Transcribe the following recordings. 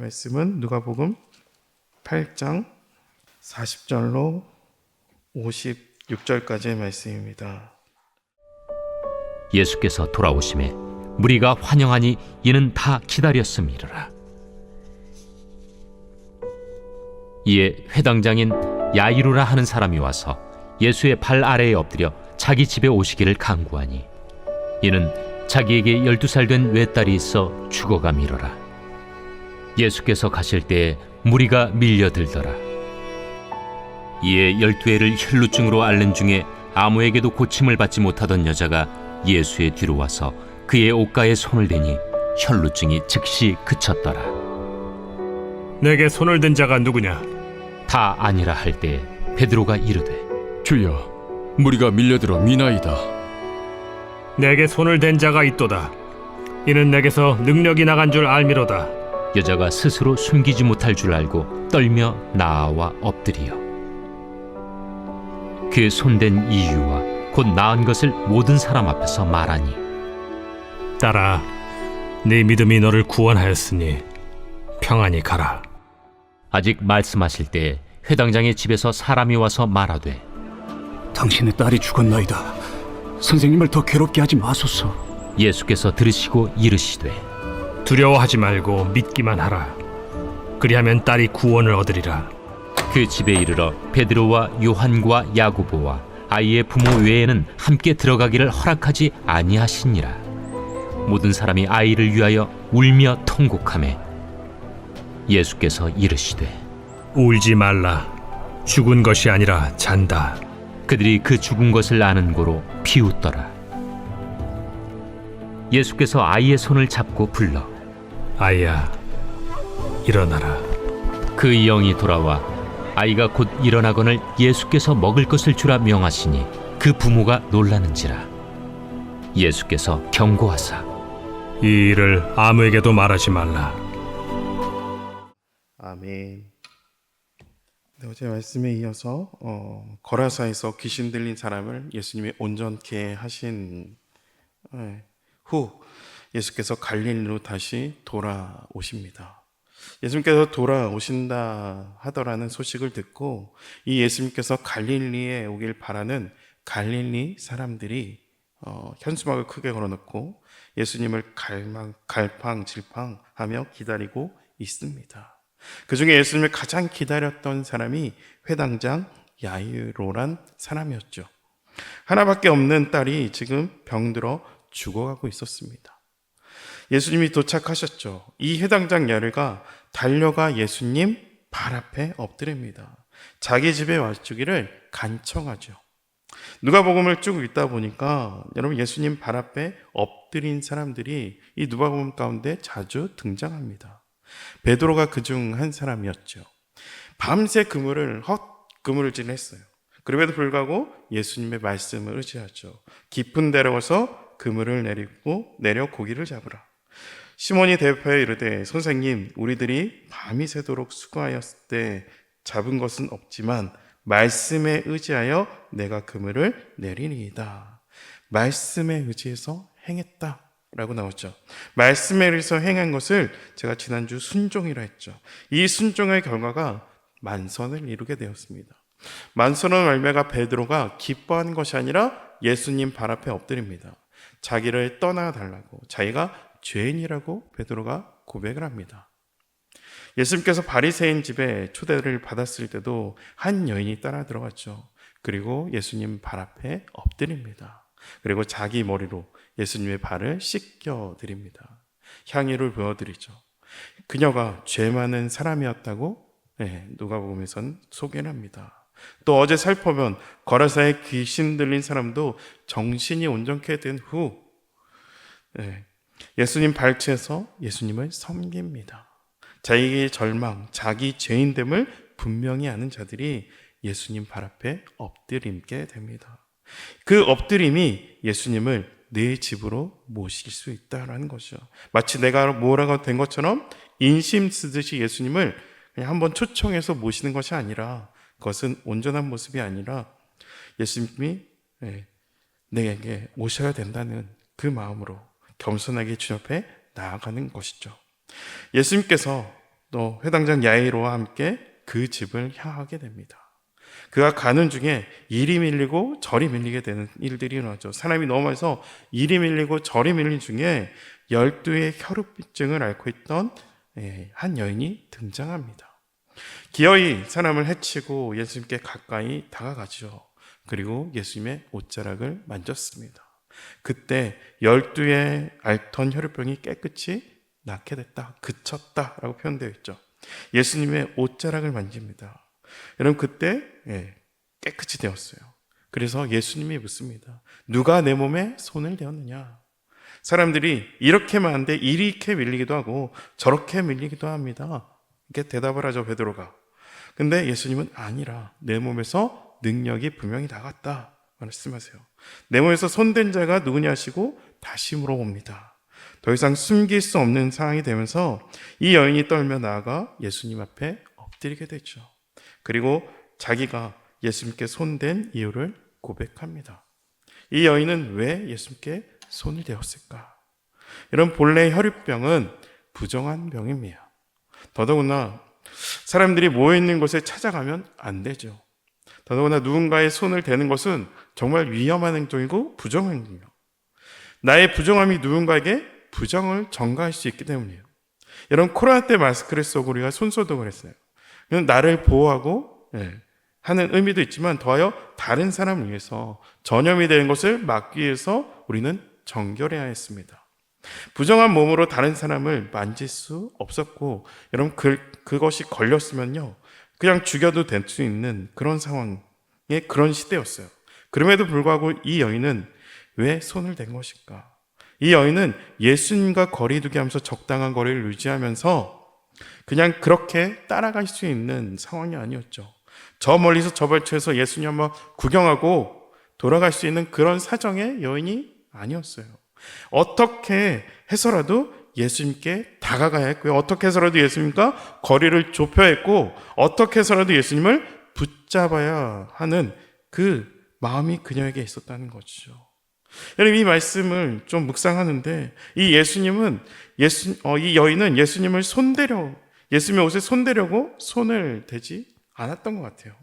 말씀은 누가복음 8장 40절로 56절까지의 말씀입니다. 예수께서 돌아오심에 무리가 환영하니 이는 다 기다렸음이로라. 이에 회당장인 야이루라 하는 사람이 와서 예수의 발 아래에 엎드려 자기 집에 오시기를 간구하니 이는 자기에게 12살 된 외딸이 있어 죽어가미로라. 예수께서 가실 때에 무리가 밀려들더라. 이에 12해를 혈루증으로 앓는 중에 아무에게도 고침을 받지 못하던 여자가 예수의 뒤로 와서 그의 옷가에 손을 대니 혈루증이 즉시 그쳤더라. 내게 손을 댄 자가 누구냐? 다 아니라 할 때 베드로가 이르되 주여, 무리가 밀려들어 미나이다. 내게 손을 댄 자가 있도다. 이는 내게서 능력이 나간 줄 알미로다. 여자가 스스로 숨기지 못할 줄 알고 떨며 나아와 엎드리어 그 손댄 이유와 곧 나은 것을 모든 사람 앞에서 말하니 딸아, 네 믿음이 너를 구원하였으니 평안히 가라. 아직 말씀하실 때 회당장의 집에서 사람이 와서 말하되 당신의 딸이 죽었나이다. 선생님을 더 괴롭게 하지 마소서. 예수께서 들으시고 이르시되 두려워하지 말고 믿기만 하라. 그리하면 딸이 구원을 얻으리라. 그 집에 이르러 베드로와 요한과 야고보와 아이의 부모 외에는 함께 들어가기를 허락하지 아니하시니라. 모든 사람이 아이를 위하여 울며 통곡하매 예수께서 이르시되 울지 말라. 죽은 것이 아니라 잔다. 그들이 그 죽은 것을 아는 고로 비웃더라. 예수께서 아이의 손을 잡고 불러 아이야, 일어나라. 그 영이 돌아와 아이가 곧 일어나거늘 예수께서 먹을 것을 주라 명하시니 그 부모가 놀라는지라. 예수께서 경고하사 이 일을 아무에게도 말하지 말라. 아멘. 네, 어제 말씀에 이어서 거라사에서 귀신 들린 사람을 예수님이 온전케 하신 후 예수께서 갈릴리로 다시 돌아오십니다. 예수님께서 돌아오신다 하더라는 소식을 듣고 이 예수님께서 갈릴리에 오길 바라는 갈릴리 사람들이 현수막을 크게 걸어놓고 예수님을 갈팡질팡하며 기다리고 있습니다. 그 중에 예수님을 가장 기다렸던 사람이 회당장 야이로란 사람이었죠. 하나밖에 없는 딸이 지금 병들어 죽어가고 있었습니다. 예수님이 도착하셨죠. 이 회당장 야이로가 달려가 예수님 발 앞에 엎드립니다. 자기 집에 와주기를 간청하죠. 누가복음을 쭉 읽다 보니까 여러분 예수님 발 앞에 엎드린 사람들이 이 누가복음 가운데 자주 등장합니다. 베드로가 그중 한 사람이었죠. 밤새 그물질을 했어요. 그럼에도 불구하고 예수님의 말씀을 의지하죠. 깊은 데로 와서 그물을 내려 고기를 잡으라. 시몬이 대답하여 이르되 선생님, 우리들이 밤이 새도록 수고하였을 때 잡은 것은 없지만 말씀에 의지하여 내가 그물을 내리니이다. 말씀에 의지해서 행했다 라고 나오죠. 말씀에 의해서 행한 것을 제가 지난주 순종이라 했죠. 이 순종의 결과가 만선을 이루게 되었습니다. 만선의 열매가 베드로가 기뻐한 것이 아니라 예수님 발 앞에 엎드립니다. 자기를 떠나달라고, 자기가 죄인이라고 베드로가 고백을 합니다. 예수님께서 바리새인 집에 초대를 받았을 때도 한 여인이 따라 들어갔죠. 그리고 예수님 발 앞에 엎드립니다. 그리고 자기 머리로 예수님의 발을 씻겨드립니다. 향유를 부어드리죠. 그녀가 죄 많은 사람이었다고 누가복음에선 소개를 합니다. 또 어제 살펴본 거라사에 귀신 들린 사람도 정신이 온전케 된 후 예수님 발치에서 예수님을 섬깁니다. 자기의 절망, 자기 죄인됨을 분명히 아는 자들이 예수님 발 앞에 엎드림게 됩니다. 그 엎드림이 예수님을 내 집으로 모실 수 있다는 것이죠. 마치 내가 뭐라고 된 것처럼 인심 쓰듯이 예수님을 그냥 한번 초청해서 모시는 것이 아니라, 그것은 온전한 모습이 아니라 예수님이 내게 오셔야 된다는 그 마음으로 겸손하게 주님 앞에 나아가는 것이죠. 예수님께서 또 회당장 야이로와 함께 그 집을 향하게 됩니다. 그가 가는 중에 이리 밀리고 저리 밀리게 되는 일들이 일어나죠. 사람이 너무 많아서 이리 밀리고 저리 밀린 중에 12의 혈루증을 앓고 있던 한 여인이 등장합니다. 기어이 사람을 해치고 예수님께 가까이 다가가죠. 그리고 예수님의 옷자락을 만졌습니다. 그때 12의 앓던 혈루병이 깨끗이 낫게 됐다, 그쳤다라고 표현되어 있죠. 예수님의 옷자락을 만집니다. 여러분, 그때 깨끗이 되었어요. 그래서 예수님이 묻습니다. 누가 내 몸에 손을 대었느냐? 사람들이 이렇게 많은데 이렇게 밀리기도 하고 저렇게 밀리기도 합니다. 이렇게 대답을 하죠, 베드로가. 근데 예수님은 아니라 내 몸에서 능력이 분명히 나갔다 말씀하세요. 내 몸에서 손댄 자가 누구냐 하시고 다시 물어봅니다. 더 이상 숨길 수 없는 상황이 되면서 이 여인이 떨며 나아가 예수님 앞에 엎드리게 되죠. 그리고 자기가 예수님께 손댄 이유를 고백합니다. 이 여인은 왜 예수님께 손을 대었을까? 이런 본래 혈유병은 부정한 병입니다. 더더구나 사람들이 모여있는 곳에 찾아가면 안 되죠. 더더구나 누군가의 손을 대는 것은 정말 위험한 행동이고 부정한 행동이에요. 나의 부정함이 누군가에게 부정을 전가할 수 있기 때문이에요. 여러분, 코로나 때 마스크를 쓰고 우리가 손소독을 했어요. 나를 보호하고 하는 의미도 있지만 더하여 다른 사람을 위해서 전염이 되는 것을 막기 위해서 우리는 정결해야 했습니다. 부정한 몸으로 다른 사람을 만질 수 없었고, 여러분, 그것이 걸렸으면요 그냥 죽여도 될 수 있는 그런 상황의 그런 시대였어요. 그럼에도 불구하고 이 여인은 왜 손을 댄 것일까? 이 여인은 예수님과 거리두기 하면서 적당한 거리를 유지하면서 그냥 그렇게 따라갈 수 있는 상황이 아니었죠. 저 멀리서 저 발치에서 예수님 한번 구경하고 돌아갈 수 있는 그런 사정의 여인이 아니었어요. 어떻게 해서라도 예수님께 다가가야 했고요. 어떻게 해서라도 예수님과 거리를 좁혀야 했고, 어떻게 해서라도 예수님을 붙잡아야 하는 그 마음이 그녀에게 있었다는 거죠. 여러분, 이 말씀을 좀 묵상하는데 이 이 여인은 예수님을 예수님의 옷에 손대려고 손을 대지 않았던 것 같아요.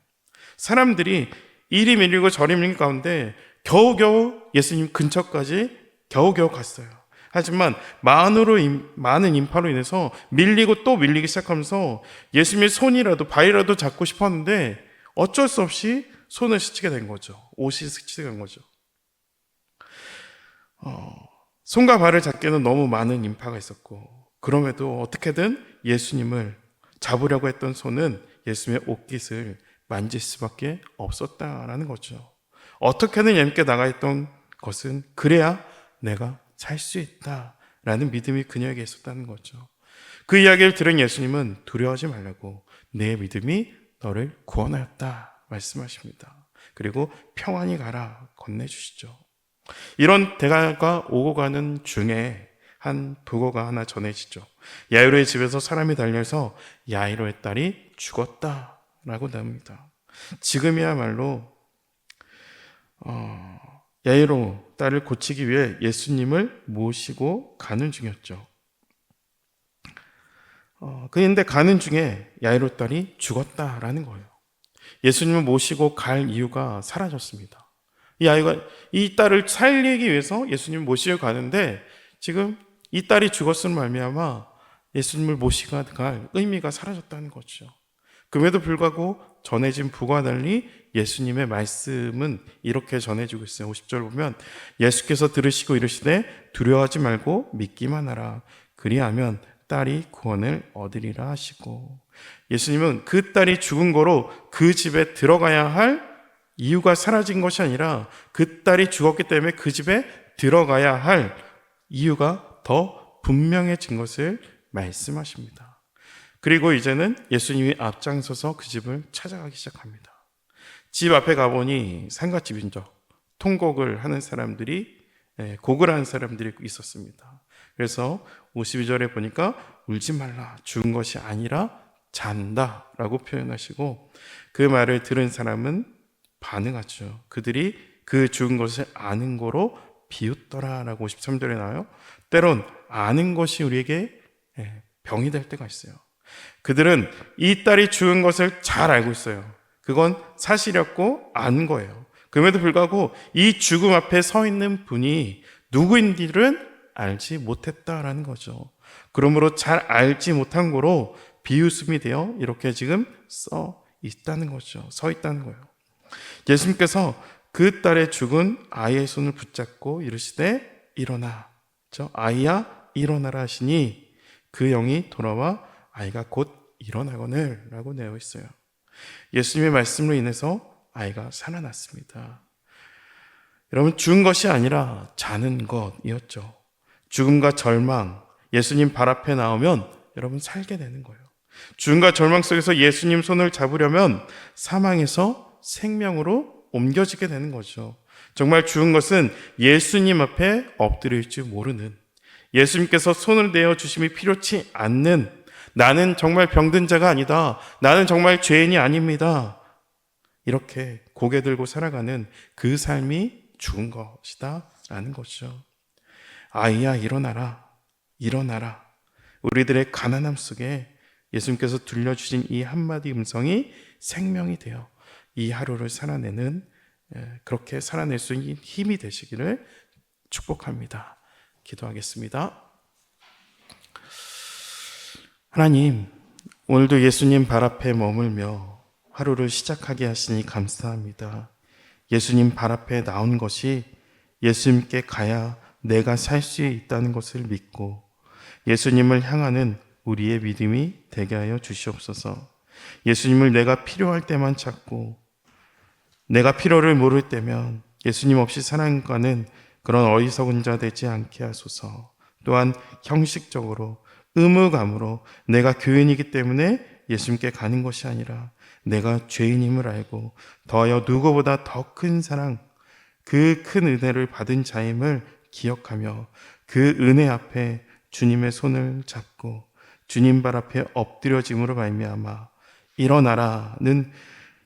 사람들이 이리 밀리고 저리 밀린 가운데 겨우겨우 예수님 근처까지 겨우겨우 갔어요. 하지만 많은 인파로 인해서 밀리고 또 밀리기 시작하면서 예수님의 손이라도 발이라도 잡고 싶었는데 어쩔 수 없이 손을 스치게 된 거죠. 옷이 스치게 된 거죠. 손과 발을 잡기에는 너무 많은 인파가 있었고, 그럼에도 어떻게든 예수님을 잡으려고 했던 손은 예수님의 옷깃을 만질 수밖에 없었다라는 거죠. 어떻게든 예수님께 나가 있던 것은 그래야 내가 살 수 있다라는 믿음이 그녀에게 있었다는 거죠. 그 이야기를 들은 예수님은 두려워하지 말라고, 내 믿음이 너를 구원하였다 말씀하십니다. 그리고 평안히 가라 건네주시죠. 이런 대가가 오고 가는 중에 한 부고가 하나 전해지죠. 야이로의 집에서 사람이 달려서 야이로의 딸이 죽었다라고 나옵니다. 지금이야말로 야이로 딸을 고치기 위해 예수님을 모시고 가는 중이었죠. 그런데 가는 중에 야이로 딸이 죽었다라는 거예요. 예수님을 모시고 갈 이유가 사라졌습니다. 이 딸을 살리기 위해서 예수님을 모시고 가는데 지금 이 딸이 죽었음을 말미암아 예수님을 모시고 갈 의미가 사라졌다는 거죠. 그럼에도 불구하고 전해진 부와 달리 예수님의 말씀은 이렇게 전해지고 있어요. 50절 보면 예수께서 들으시고 이르시되 두려워하지 말고 믿기만 하라. 그리하면 딸이 구원을 얻으리라 하시고, 예수님은 그 딸이 죽은 거로 그 집에 들어가야 할 이유가 사라진 것이 아니라 그 딸이 죽었기 때문에 그 집에 들어가야 할 이유가 더 분명해진 것을 말씀하십니다. 그리고 이제는 예수님이 앞장서서 그 집을 찾아가기 시작합니다. 집 앞에 가보니 상갓집인죠. 통곡을 하는 사람들이, 곡을 하는 사람들이 있었습니다. 그래서 52절에 보니까 울지 말라, 죽은 것이 아니라 잔다 라고 표현하시고, 그 말을 들은 사람은 반응하죠. 그들이 그 죽은 것을 아는 거로 비웃더라 라고 53절에 나와요. 때론 아는 것이 우리에게 병이 될 때가 있어요. 그들은 이 딸이 죽은 것을 잘 알고 있어요. 그건 사실이었고 안 거예요. 그럼에도 불구하고 이 죽음 앞에 서 있는 분이 누구인지를 알지 못했다라는 거죠. 그러므로 잘 알지 못한 거로 비웃음이 되어 이렇게 지금 써 있다는 거죠. 서 있다는 거예요. 예수님께서 그 딸의 죽은 아이의 손을 붙잡고 이르시되 일어나. 아이야 일어나라 하시니 그 영이 돌아와 아이가 곧 일어나거늘 라고 되어 있어요. 예수님의 말씀으로 인해서 아이가 살아났습니다. 여러분, 죽은 것이 아니라 자는 것이었죠. 죽음과 절망, 예수님 발 앞에 나오면 여러분 살게 되는 거예요. 죽음과 절망 속에서 예수님 손을 잡으려면 사망에서 생명으로 옮겨지게 되는 거죠. 정말 죽은 것은 예수님 앞에 엎드릴 줄 모르는, 예수님께서 손을 내어 주심이 필요치 않는, 나는 정말 병든 자가 아니다, 나는 정말 죄인이 아닙니다, 이렇게 고개 들고 살아가는 그 삶이 죽은 것이다 라는 거죠. 아이야 일어나라, 일어나라. 우리들의 가난함 속에 예수님께서 들려주신 이 한마디 음성이 생명이 되어 이 하루를 살아내는, 그렇게 살아낼 수 있는 힘이 되시기를 축복합니다. 기도하겠습니다. 하나님, 오늘도 예수님 발 앞에 머물며 하루를 시작하게 하시니 감사합니다. 예수님 발 앞에 나온 것이 예수님께 가야 내가 살 수 있다는 것을 믿고 예수님을 향하는 우리의 믿음이 되게 하여 주시옵소서. 예수님을 내가 필요할 때만 찾고 내가 필요를 모를 때면 예수님 없이 살아가는 그런 어리석은 자 되지 않게 하소서. 또한 형식적으로 의무감으로 내가 교인이기 때문에 예수님께 가는 것이 아니라 내가 죄인임을 알고 더하여 누구보다 더 큰 사랑, 그 큰 은혜를 받은 자임을 기억하며 그 은혜 앞에 주님의 손을 잡고 주님 발 앞에 엎드려짐으로 말미암아 일어나라는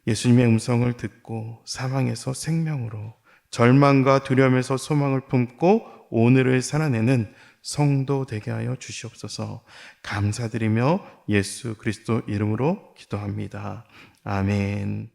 예수님의 음성을 듣고 사망에서 생명으로, 절망과 두려움에서 소망을 품고 오늘을 살아내는 성도 되게 하여 주시옵소서. 감사드리며 예수 그리스도 이름으로 기도합니다. 아멘.